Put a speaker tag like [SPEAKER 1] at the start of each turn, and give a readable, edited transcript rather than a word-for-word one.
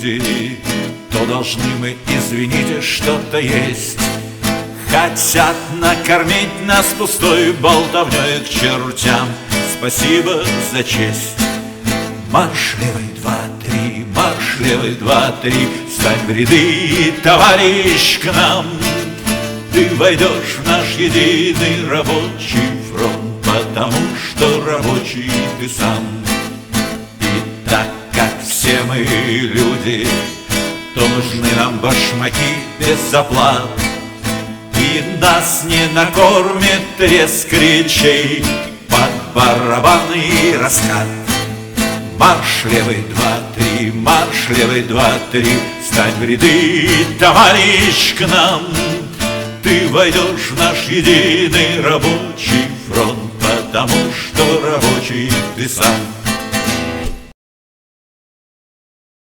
[SPEAKER 1] люди, то должны мы, извините, что-то есть. Хотят накормить нас пустой болтовней к чертям. Спасибо за честь. Марш левый, два, три, марш левый, два, три, встань в ряды, товарищ, к нам. Ты войдешь в наш единый рабочий фронт, потому что рабочий ты сам. И так как все мы люди, то нужны нам башмаки без заплат. И нас не накормит треск речей под барабанный раскат. Марш левый, два, три, марш левый, два, три, встань в ряды, товарищ, к нам. Ты войдешь в наш единый рабочий фронт, потому что рабочий ты сам.